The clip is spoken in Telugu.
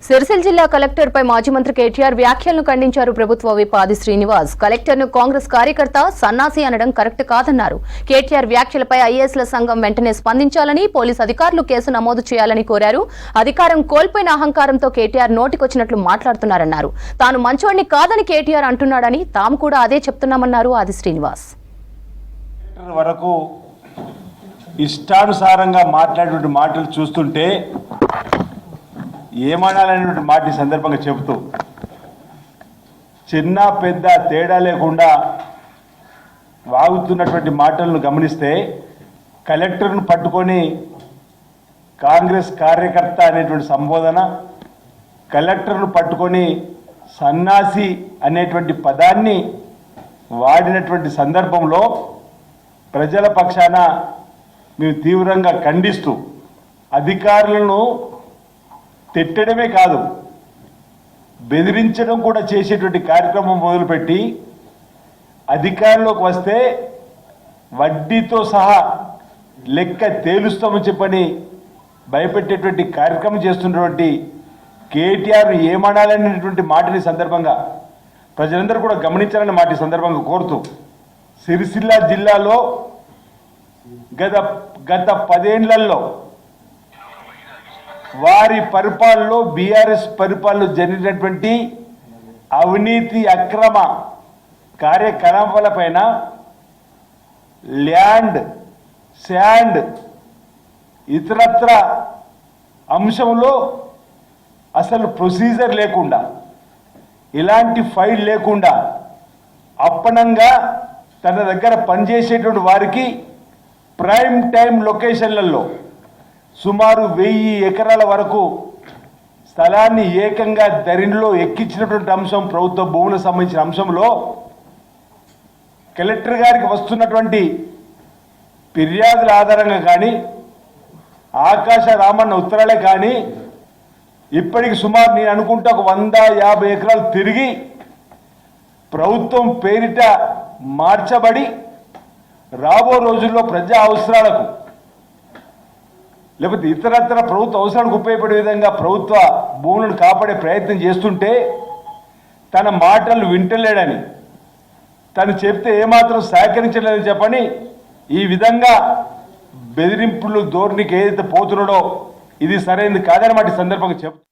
సిరిసిల్ల జిల్లా కలెక్టర్ పై మాజీ మంత్రి కేటీఆర్ వ్యాఖ్యలను ఖండించారు ప్రభుత్వ విప్ ఆది శ్రీనివాస్. కలెక్టర్ ను కాంగ్రెస్ కార్యకర్త సన్నాసి అనడం కరెక్ట్ కాదన్నారు. కేటీఆర్ వ్యాఖ్యలపై ఐఏఎస్ల సంఘం వెంటనే స్పందించాలని, పోలీసు అధికారులు కేసు నమోదు చేయాలని కోరారు. అధికారం కోల్పోయిన అహంకారంతో కేటీఆర్ నోటికొచ్చినట్లు మాట్లాడుతున్నారన్నారు. తాను మంచోడిని కాదని కేటీఆర్ అంటున్నాడని, తాము కూడా అదే చెప్తున్నామన్నారు ఆది శ్రీనివాస్. వరకు ఇష్టానుసారంగా మాట్లాడే మాటలు చూస్తుంటే ఏమనాలనేటువంటి మాట ఈ సందర్భంగా చెబుతూ, చిన్న పెద్ద తేడా లేకుండా వాగుతున్నటువంటి మాటలను గమనిస్తే కలెక్టర్ను పట్టుకొని కాంగ్రెస్ కార్యకర్త అనేటువంటి సంబోధన, కలెక్టర్ను పట్టుకొని సన్నాసి అనేటువంటి పదాన్ని వాడినటువంటి సందర్భంలో ప్రజల పక్షాన మేము తీవ్రంగా ఖండిస్తూ, అధికారులను తిట్టడమే కాదు బెదిరించడం కూడా చేసేటువంటి కార్యక్రమం మొదలుపెట్టి అధికారంలోకి వస్తే వడ్డీతో సహా లెక్క తేలుస్తామని చెప్పని భయపెట్టేటువంటి కార్యక్రమం చేస్తున్నటువంటి కేటీఆర్ ఏమనాలనేటువంటి మాటని సందర్భంగా ప్రజలందరూ కూడా గమనించాలని మాట సందర్భంగా కోరుతూ, సిరిసిల్ల జిల్లాలో గత 10 ఏళ్లలో వారి పరిపాలనలో బీఆర్ఎస్ పరిపాలనలో జరిగినటువంటి అవినీతి అక్రమ కార్యకలాపాలపైన ల్యాండ్, శాండ్, ఇతరత్ర అంశంలో అసలు ప్రొసీజర్ లేకుండా, ఇలాంటి ఫైల్ లేకుండా అప్పనంగా తన దగ్గర పనిచేసేటువంటి వారికి ప్రైమ్ టైం లొకేషన్లలో సుమారు 1000 ఎకరాల వరకు స్థలాన్ని ఏకంగా ధరణిలో ఎక్కించినటువంటి అంశం, ప్రభుత్వ భూములకు సంబంధించిన అంశంలో కలెక్టర్ గారికి వస్తున్నటువంటి ఫిర్యాదుల ఆధారంగా కానీ, ఆకాశ రామన్న ఉత్తరాలే కానీ, ఇప్పటికి సుమారు నేను అనుకుంటా ఒక 150 ఎకరాలు తిరిగి ప్రభుత్వం పేరిట మార్చబడి రాబో రోజుల్లో ప్రజా అవసరాలకు లేకపోతే ఇతరత్ర ప్రభుత్వ అవసరాలకు ఉపయోగపడే విధంగా ప్రభుత్వ భూములను కాపాడే ప్రయత్నం చేస్తుంటే తన మాటలు వింటలేడని, తను చెప్తే ఏమాత్రం సహకరించలేదని చెప్పని ఈ విధంగా బెదిరింపులు ధోరణికి ఏదైతే పోతున్నాడో ఇది సరైనది కాదని మాట సందర్భంగా చెప్తాను.